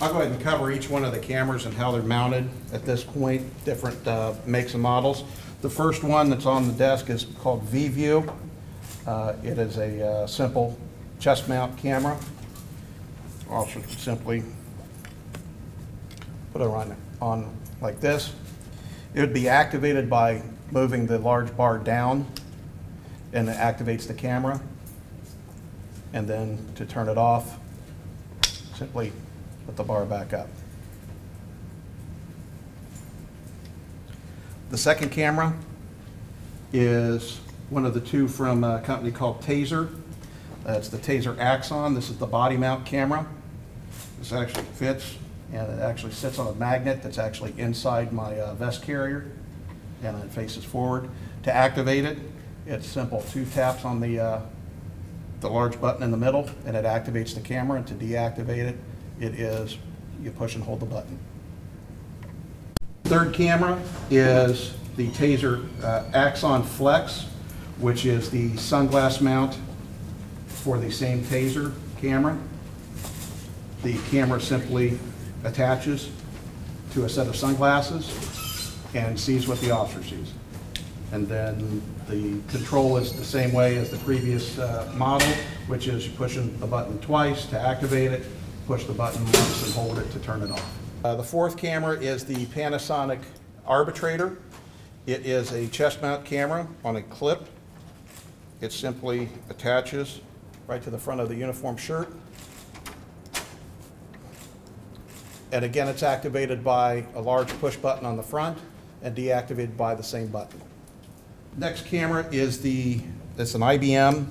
I'll go ahead and cover each one of the cameras and how they're mounted at this point, different makes and models. The first one that's on the desk is called V-View. It is a simple chest mount camera. Also simply put it on like this. It would be activated by moving the large bar down, and it activates the camera. And then to turn it off, simply put the bar back up. The second camera is one of the two from a company called Taser. It's the Taser Axon. This is the body mount camera. This actually fits, and it actually sits on a magnet that's actually inside my vest carrier, and it faces forward. To activate it, it's simple. 2 taps on the large button in the middle, and it activates the camera. And to deactivate it, it is you push and hold the button. Third camera is the Taser Axon Flex, which is the sunglass mount for the same Taser camera. The camera simply attaches to a set of sunglasses and sees what the officer sees. And then the control is the same way as the previous model, which is you push the button twice to activate it, push the button once and hold it to turn it off. The fourth camera is the Panasonic Arbitrator. It is a chest mount camera on a clip. It simply attaches right to the front of the uniform shirt. And again, it's activated by a large push button on the front and deactivated by the same button. Next camera is it's an IBM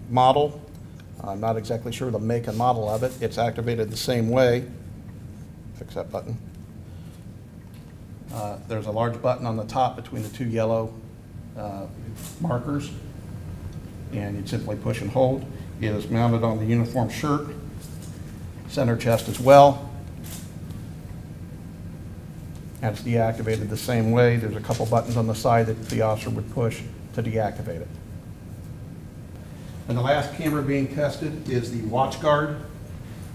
model. I'm not exactly sure the make and model of it. It's activated the same way. Fix that button. There's a large button on the top between the 2 yellow markers, and you simply push and hold. It is mounted on the uniform shirt, center chest as well. And it's deactivated the same way. There's a couple buttons on the side that the officer would push to deactivate it. And the last camera being tested is the WatchGuard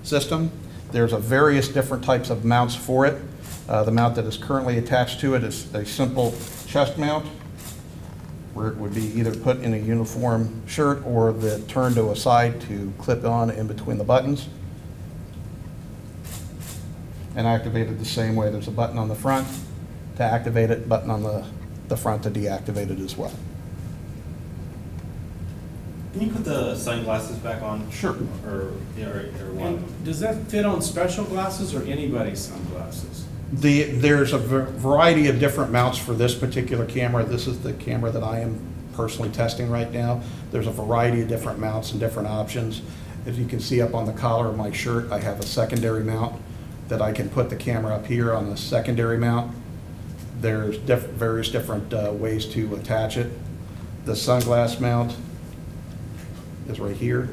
system. There's various different types of mounts for it. The mount that is currently attached to it is a simple chest mount, where it would be either put in a uniform shirt or turned to a side to clip on in between the buttons. And activated the same way. There's a button on the front to activate it, button on the front to deactivate it as well. Can you put the sunglasses back on? Sure. Or what? And does that fit on special glasses or anybody's sunglasses? There's a variety of different mounts for this particular camera. This is the camera that I am personally testing right now. There's a variety of different mounts and different options. As you can see up on the collar of my shirt, I have a secondary mount that I can put the camera up here on the secondary mount. There's various different ways to attach it. The sunglass mount is right here.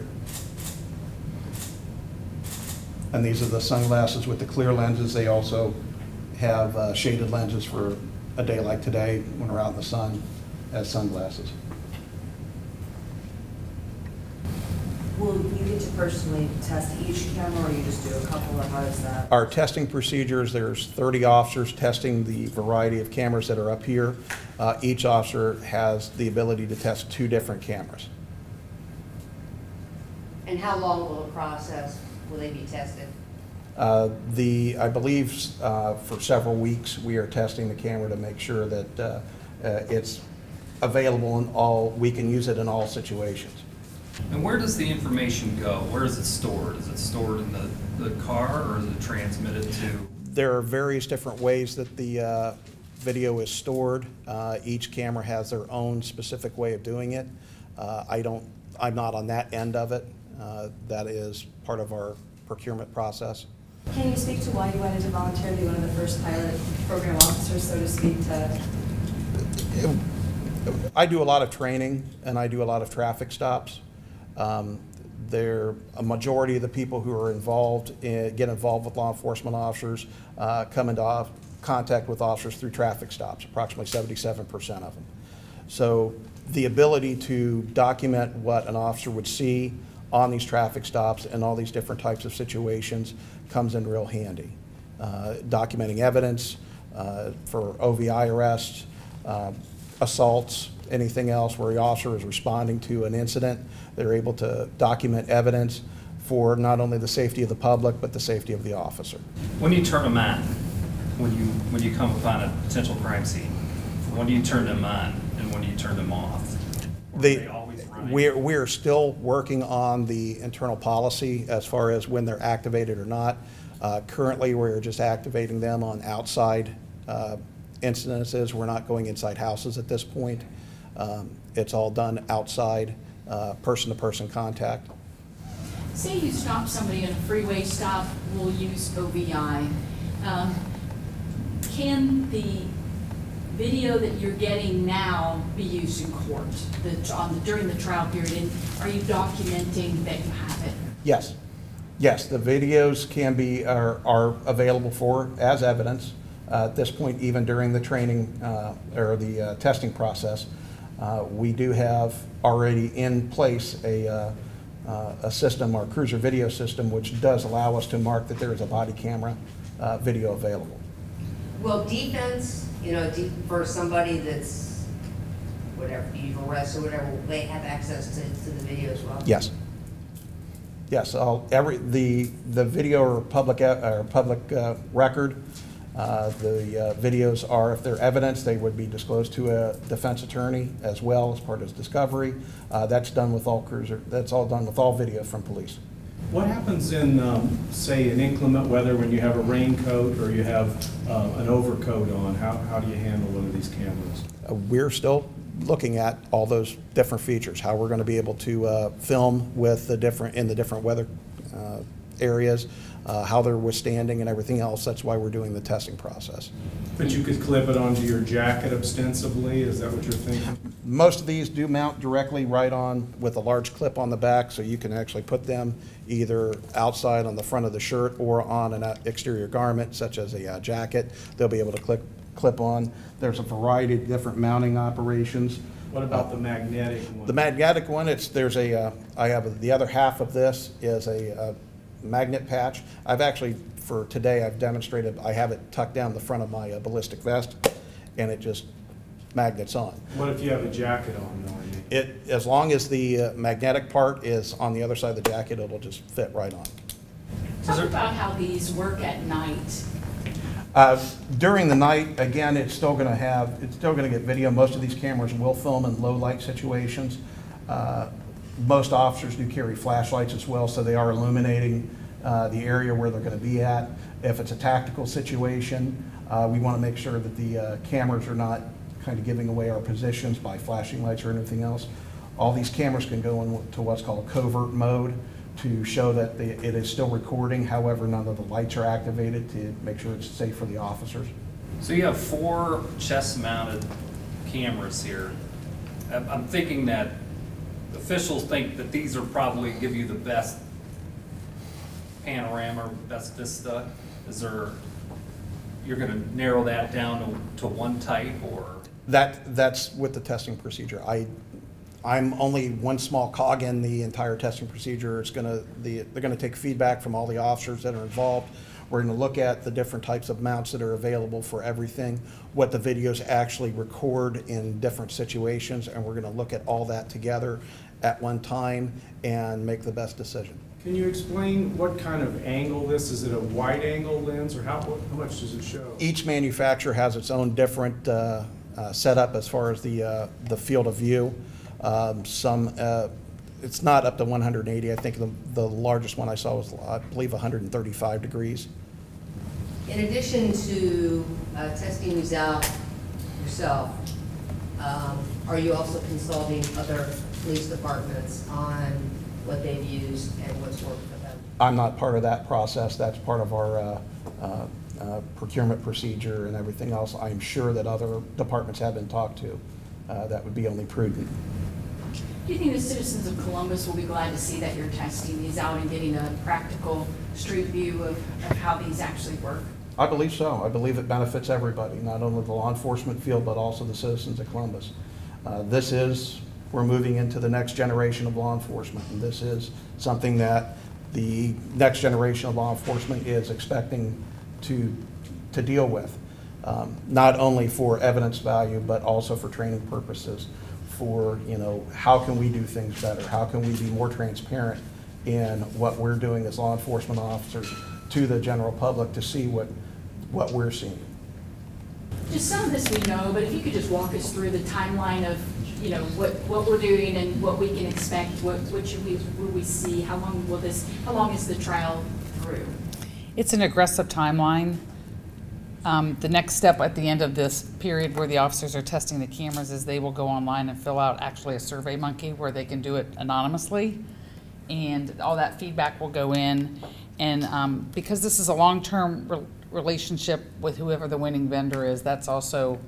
And these are the sunglasses with the clear lenses. They also have shaded lenses for a day like today when we're out in the sun as sunglasses. Will you get to personally test each camera, or you just do a couple, or how does that? Our testing procedures, there's 30 officers testing the variety of cameras that are up here. Each officer has the ability to test 2 different cameras. And how long will the process, will they be tested? I believe for several weeks we are testing the camera to make sure that it's available in we can use it in all situations. And where does the information go? Where is it stored? Is it stored in the car, or is it transmitted to? There are various different ways that the video is stored. Each camera has their own specific way of doing it. I'm not on that end of it. That is part of our procurement process. Can you speak to why you wanted to volunteer to be one of the first pilot program officers, so to speak, I do a lot of training, and I do a lot of traffic stops. A majority of the people who are involved, get involved with law enforcement officers, come into contact with officers through traffic stops, approximately 77% of them. So the ability to document what an officer would see on these traffic stops and all these different types of situations comes in real handy. Documenting evidence for OVI arrests, assaults, anything else where the officer is responding to an incident, they're able to document evidence for not only the safety of the public, but the safety of the officer. When you turn them on, when you come upon a potential crime scene, when do you turn them on and when do you turn them off? Or are they always running? We're still working on the internal policy as far as when they're activated or not. Currently, we're just activating them on outside incidences. We're not going inside houses at this point. It's all done outside, person-to-person contact. Say you stop somebody in a freeway stop, we'll use OVI. Can the video that you're getting now be used in court during the trial period? And are you documenting that you have it? Yes. Yes, the videos can be, are available as evidence. At this point, even during the training or the testing process, we do have already in place a system, our cruiser video system, which does allow us to mark that there is a body camera video available. Well, defense, you know, for somebody that's, whatever, you've arrested or whatever, they have access to the video as well? Yes. Yes, the video or public record. The videos are, if they're evidence, they would be disclosed to a defense attorney as well as part of discovery. That's done with all that's all done with all video from police. What happens in, say, an inclement weather when you have a raincoat or you have an overcoat on? How do you handle one of these cameras? We're still looking at all those different features, how we're going to be able to film with the different weather areas, how they're withstanding and everything else. That's why we're doing the testing process. But you could clip it onto your jacket ostensibly, is that what you're thinking? Most of these do mount directly right on with a large clip on the back, so you can actually put them either outside on the front of the shirt or on an exterior garment such as a jacket. They'll be able to clip on. There's a variety of different mounting operations. What about the magnetic one? The magnetic one, I have the other half of this is a magnet patch. I've actually, for today, I've demonstrated, I have it tucked down the front of my ballistic vest, and it just magnets on. What if you have a jacket on, though? As long as the magnetic part is on the other side of the jacket, it'll just fit right on. Talk about how these work at night. During the night, again, it's still going to get video. Most of these cameras will film in low light situations. Most officers do carry flashlights as well, so they are illuminating the area where they're going to be at. If it's a tactical situation, we want to make sure that the cameras are not kind of giving away our positions by flashing lights or anything else. All these cameras can go into what's called covert mode to show that it is still recording. However, none of the lights are activated to make sure it's safe for the officers. So you have 4 chest-mounted cameras here. I'm thinking that officials think that these are probably give you the best panorama, best vista. You're going to narrow that down to one type, or? That's with the testing procedure. I'm only one small cog in the entire testing procedure. They're going to take feedback from all the officers that are involved. We're going to look at the different types of mounts that are available for everything, what the videos actually record in different situations, and we're going to look at all that together at one time and make the best decision. Can you explain what kind of angle this is? Is it a wide angle lens, or how much does it show? Each manufacturer has its own different setup as far as the field of view. It's not up to 180. I think the largest one I saw was, I believe, 135 degrees. In addition to testing these out yourself, are you also consulting other police departments on what they've used and what's worked for them? I'm not part of that process. That's part of our procurement procedure and everything else. I'm sure that other departments have been talked to. That would be only prudent. Do you think the citizens of Columbus will be glad to see that you're testing these out and getting a practical street view of how these actually work? I believe so. I believe it benefits everybody, not only the law enforcement field, but also the citizens of Columbus. This is we're moving into the next generation of law enforcement. And this is something that the next generation of law enforcement is expecting to deal with, not only for evidence value, but also for training purposes, for, you know, how can we do things better? How can we be more transparent in what we're doing as law enforcement officers to the general public to see what we're seeing? Just some of this we know, but if you could just walk us through the timeline of, you know, what we're doing and what we can expect, what will we see, how long is the trial through? It's an aggressive timeline. The next step at the end of this period where the officers are testing the cameras is they will go online and fill out actually a Survey Monkey where they can do it anonymously. And all that feedback will go in. And because this is a long-term relationship with whoever the winning vendor is, that's also,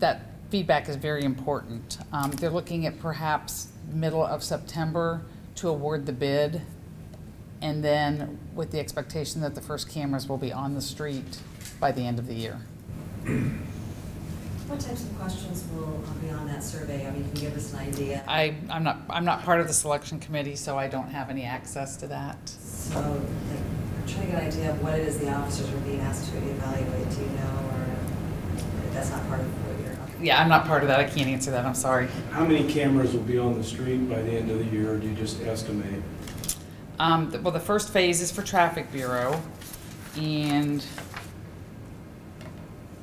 that feedback is very important. They're looking at perhaps middle of September to award the bid, and then with the expectation that the first cameras will be on the street by the end of the year. What types of questions will be on that survey? I mean, can you give us an idea? I'm not part of the selection committee, so I don't have any access to that. So, like, I'm trying to get an idea of what it is the officers are being asked to evaluate. Do you know, or that's not part of what you're? Yeah, I'm not part of that. I can't answer that. I'm sorry. How many cameras will be on the street by the end of the year, or do you just estimate? Well, the first phase is for Traffic Bureau, and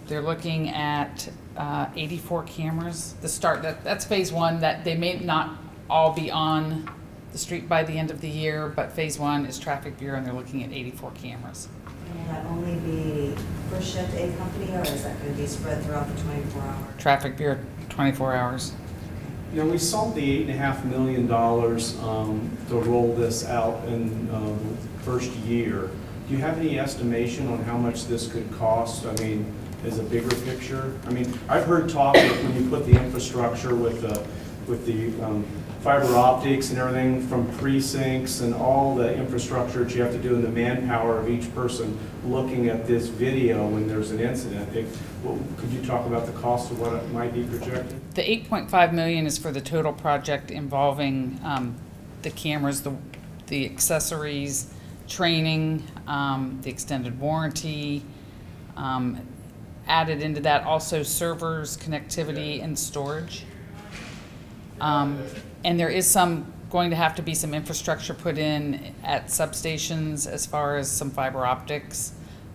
they're looking at 84 cameras. That's phase one. That they may not all be on the street by the end of the year, but phase one is Traffic Bureau, and they're looking at 84 cameras. And will that only be first shift a company, or is that going to be spread throughout the 24 hours? Traffic Bureau, 24 hours. You know, we saw the $8.5 million to roll this out in the first year. Do you have any estimation on how much this could cost? I mean, as a bigger picture? I mean, I've heard talk that when you put the infrastructure with the fiber optics and everything from precincts and all the infrastructure that you have to do and the manpower of each person looking at this video when there's an incident. Could you talk about the cost of what it might be projected? The $8.5 million is for the total project involving the cameras, the accessories, training, the extended warranty, added into that also servers, connectivity, and storage. And there is going to have to be some infrastructure put in at substations as far as some fiber optics.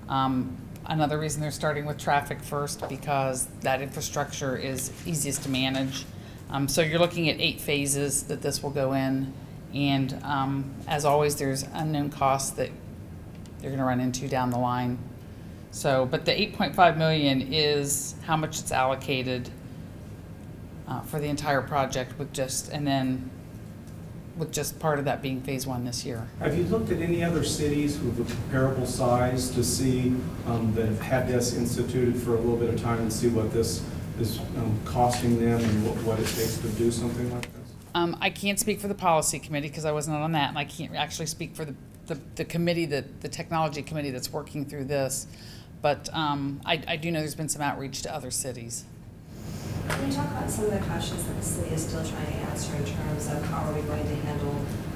Another reason they're starting with traffic first, because that infrastructure is easiest to manage. So you're looking at 8 phases that this will go in. And as always, there's unknown costs that you're going to run into down the line. So, but the $8.5 million is how much it's allocated for the entire project, with just part of that being phase one this year. Have you looked at any other cities with a comparable size to see that have had this instituted for a little bit of time and see what this is costing them and what it takes to do something like this? I can't speak for the policy committee because I wasn't on that, and I can't actually speak for the committee, the technology committee that's working through this. But I do know there's been some outreach to other cities. Can you talk about some of the questions that the city is still trying to answer in terms of how are we going to handle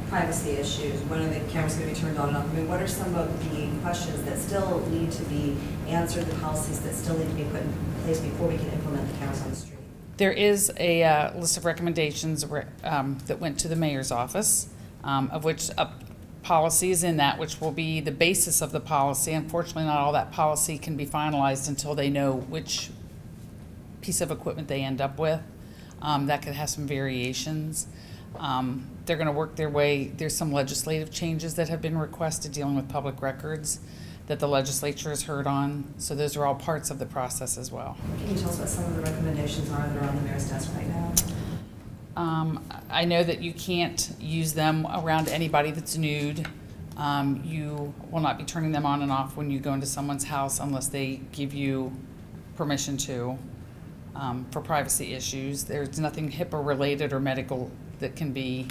privacy issues? When are the cameras going to be turned on and off? I mean, what are some of the questions that still need to be answered, the policies that still need to be put in place before we can implement the cameras on the street? There is a list of recommendations that went to the mayor's office, of which a policy is in that, which will be the basis of the policy. Unfortunately, not all that policy can be finalized until they know which piece of equipment they end up with. That could have some variations. They're going to work their way. There's some legislative changes that have been requested dealing with public records that the legislature has heard on. So those are all parts of the process as well. Can you tell us what some of the recommendations are that are on the mayor's desk right now? I know that you can't use them around anybody that's nude. You will not be turning them on and off when you go into someone's house unless they give you permission to, for privacy issues. There's nothing HIPAA related or medical that can be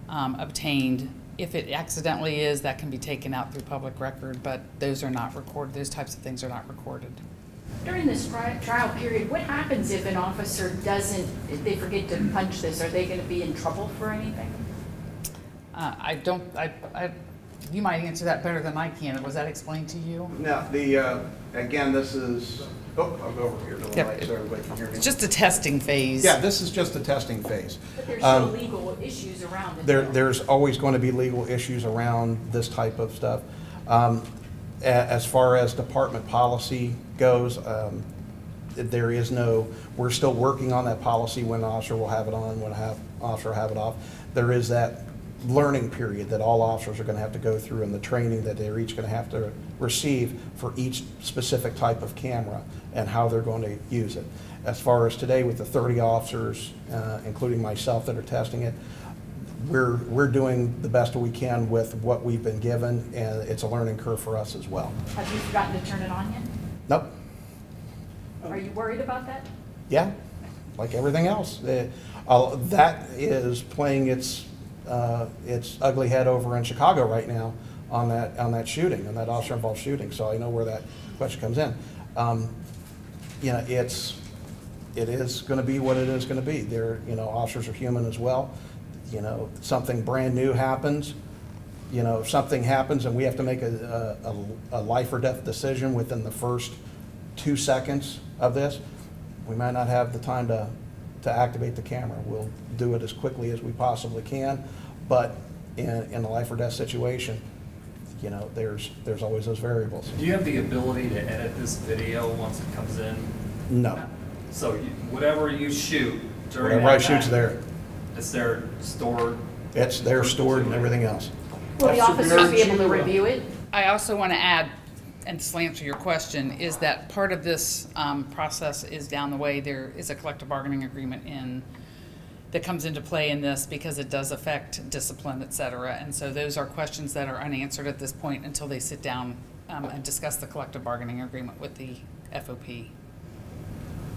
obtained. If it accidentally is, that can be taken out through public record, but those are not recorded. Those types of things are not recorded. During this trial period, what happens if an officer doesn't, if they forget to punch this? Are they going to be in trouble for anything? You might answer that better than I can. Was that explained to you? Now, again, this is, I'll go over here to the light so everybody can hear me. It's just a testing phase. Yeah, this is just a testing phase. But there's still legal issues around it. There's always going to be legal issues around this type of stuff. As far as department policy goes, there is no, we're still working on that policy, when an officer will have it on, when an officer will have it off. There is that learning period that all officers are going to have to go through, and the training that they're each going to have to receive for each specific type of camera and how they're going to use it. As far as today, with the 30 officers, including myself, that are testing it, we're doing the best we can with what we've been given, and it's a learning curve for us as well. Have you forgotten to turn it on yet? Nope. Are you worried about that? Yeah, like everything else. That is playing its ugly head over in Chicago right now on that shooting, on that officer-involved shooting. So I know where that question comes in. You know, it is going to be what it is going to be. Officers are human as well. You know, something brand new happens. You know, if something happens and we have to make a life or death decision within the first 2 seconds of this, we might not have the time to activate the camera. We'll do it as quickly as we possibly can, but in a life or death situation, you know, there's always those variables. Do you have the ability to edit this video once it comes in? No. So whatever you shoot during Whatever I that shoot's time, there. it's there stored? It's there stored and everything else. Will the officers be able to review it? I also want to add, and to answer your question, is that part of this process is down the way. There is a collective bargaining agreement that comes into play in this, because it does affect discipline, et cetera. And so those are questions that are unanswered at this point until they sit down and discuss the collective bargaining agreement with the FOP.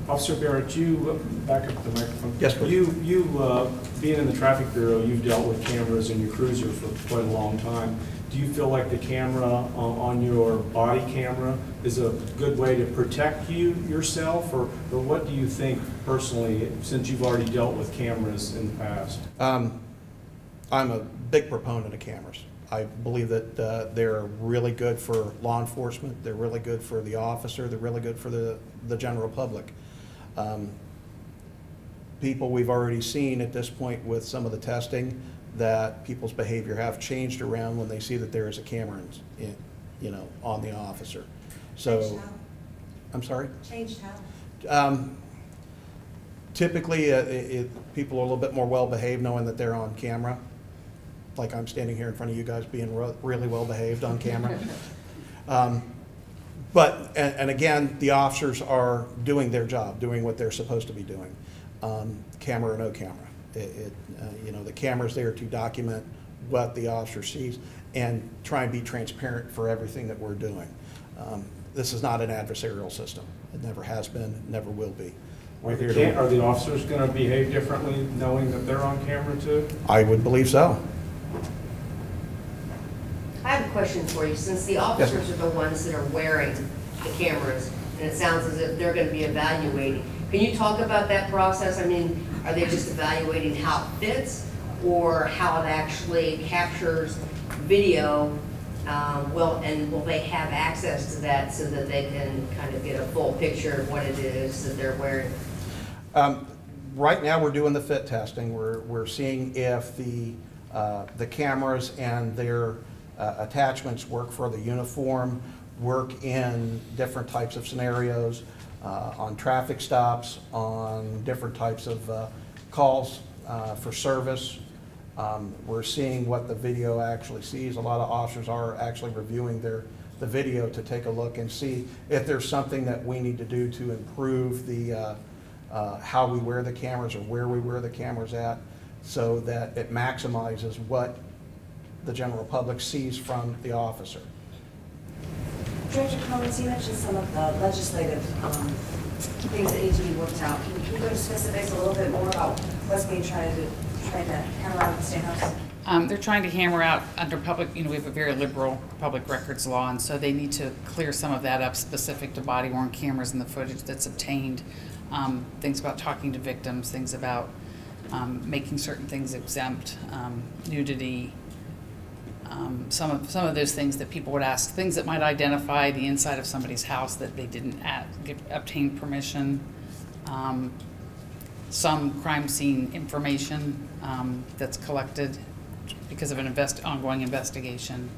Officer Barrett, you, back up the microphone. Yes, please. You being in the traffic bureau, you've dealt with cameras in your cruiser for quite a long time. Do you feel like the camera on your body camera is a good way to protect yourself, or what do you think personally, since you've already dealt with cameras in the past? I'm a big proponent of cameras. I believe that they're really good for law enforcement, they're really good for the officer, they're really good for the general public. People we've already seen at this point with some of the testing, that people's behavior have changed around when they see that there is a camera on the officer. So, Changed how? I'm sorry? Changed how? Typically, people are a little bit more well-behaved knowing that they're on camera. Like I'm standing here in front of you guys being really well-behaved on camera. But again, the officers are doing their job, doing what they're supposed to be doing, camera or no camera. The camera's there to document what the officer sees and try and be transparent for everything that we're doing. This is not an adversarial system. It never has been, never will be. Are the officers going to behave differently knowing that they're on camera too? I would believe so. I have a question for you. Since the officers are the ones that are wearing the cameras, and it sounds as if they're going to be evaluating, can you talk about that process? I mean, are they just evaluating how it fits, or how it actually captures video? Will they have access to that so that they can kind of get a full picture of what it is that they're wearing? Right now, we're doing the fit testing. We're seeing if the cameras and their attachments work for the uniform, work in different types of scenarios, on traffic stops, on different types of calls for service. We're seeing what the video actually sees. A lot of officers are actually reviewing the video to take a look and see if there's something that we need to do to improve the how we wear the cameras or where we wear the cameras at, so that it maximizes what the general public sees from the officer. Director Collins, you mentioned some of the legislative things that need to be worked out. Can you go into specifics a little bit more about what's being tried to hammer out at the State House? They're trying to hammer out under public, we have a very liberal public records law, and so they need to clear some of that up specific to body-worn cameras and the footage that's obtained. Things about talking to victims, things about making certain things exempt, nudity, some of those things that people would ask, things that might identify the inside of somebody's house that they didn't obtain permission, some crime scene information that's collected because of an ongoing investigation.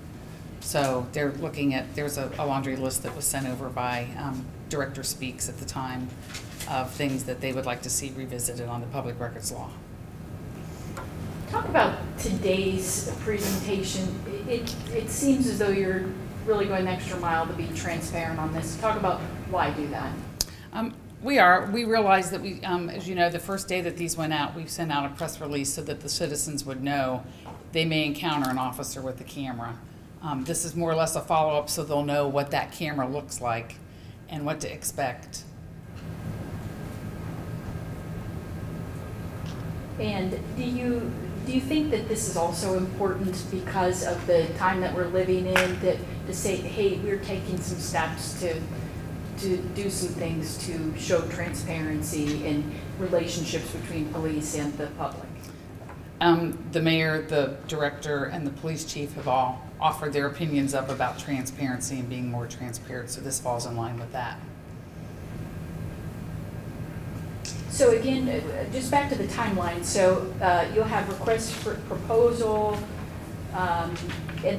So they're looking at, there's a laundry list that was sent over by Director Speaks at the time of things that they would like to see revisited on the public records law. Talk about today's presentation. It seems as though you're really going the extra mile to be transparent on this. Talk about why do that. We are. We realize that we, as you know, the first day that these went out, we sent out a press release so that the citizens would know they may encounter an officer with a camera. This is more or less a follow-up so they'll know what that camera looks like and what to expect. And do you think that this is also important because of the time that we're living in, that to say, hey, we're taking some steps to do some things to show transparency in relationships between police and the public? The mayor, the director, and the police chief have all offered their opinions up about transparency and being more transparent, so this falls in line with that. So again, just back to the timeline. So you'll have requests for proposal, and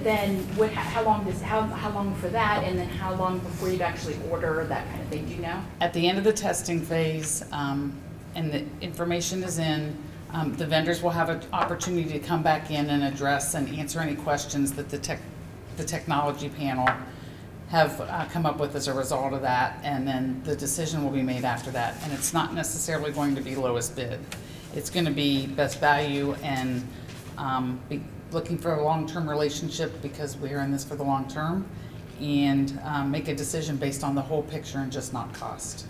then how long for that, and then how long before you'd actually order that kind of thing? Do you know? At the end of the testing phase, and the information is in, the vendors will have an opportunity to come back in and address and answer any questions that the technology panel have come up with as a result of that, and then the decision will be made after that. And it's not necessarily going to be lowest bid. It's going to be best value and be looking for a long-term relationship because we're in this for the long term, and make a decision based on the whole picture and just not cost.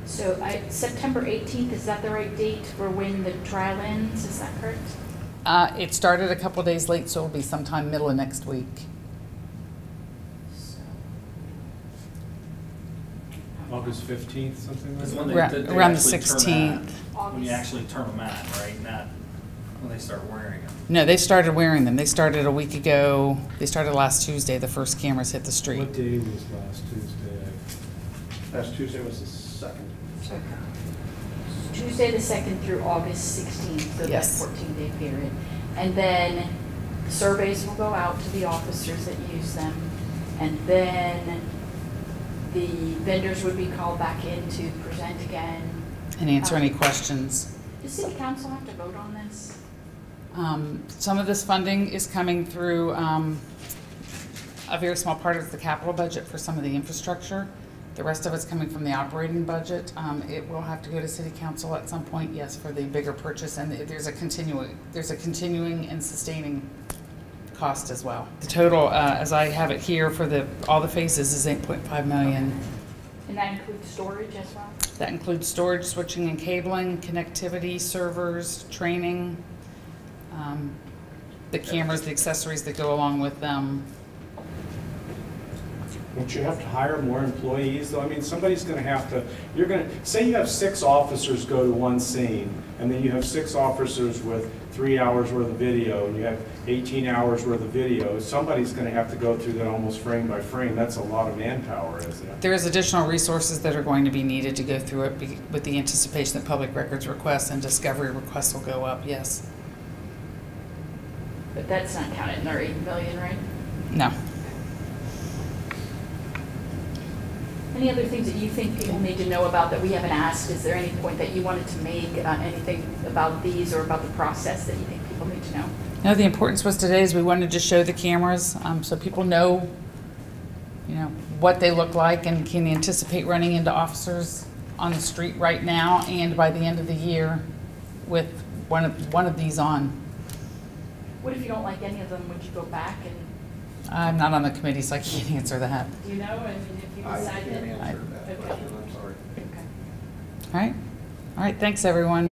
So September 18th, is that the right date for when the trial ends? Is that correct? It started a couple days late, so it'll be sometime middle of next week. August 15th, something like It's that? when they Around the actually turn 16th. out, when you actually turn them out, right? Not when they start wearing them. No, they started wearing them. They started a week ago. They started last Tuesday. The first cameras hit the street. What day was last Tuesday? Last Tuesday was the 2nd. Tuesday the 2nd through August 16th, so Yes. that 14-day period. And then surveys will go out to the officers that use them. And then the vendors would be called back in to present again. And answer any questions. Does City Council have to vote on this? Some of this funding is coming through a very small part of the capital budget for some of the infrastructure. The rest of it's coming from the operating budget. It will have to go to City Council at some point, yes, for the bigger purchase, and there's a continuing and sustaining cost as well. The total, as I have it here for all the phases, is $8.5 million. And that includes storage as well? That includes storage, switching and cabling, connectivity, servers, training, the cameras, the accessories that go along with them. Won't you have to hire more employees, though? I mean, somebody's gonna have to, say you have 6 officers go to one scene, and then you have 6 officers with 3 hours worth of video, and you have 18 hours worth of video. Somebody's gonna have to go through that almost frame by frame. That's a lot of manpower, isn't it? There is additional resources that are going to be needed to go through it with the anticipation that public records requests and discovery requests will go up, yes. But that's not counted in our $8 million, right? No. Any other things that you think people need to know about that we haven't asked? Is there any point that you wanted to make, anything about these or about the process that you think people need to know? No, the importance was today is we wanted to show the cameras so people know, what they look like and can anticipate running into officers on the street right now and by the end of the year with one of these on. What if you don't like any of them? Would you go back and, I'm not on the committee, so I can't answer that. do you know? I mean, if you I decide can't that. answer that Okay. question, I'm sorry. Okay. All right? All right, thanks, everyone.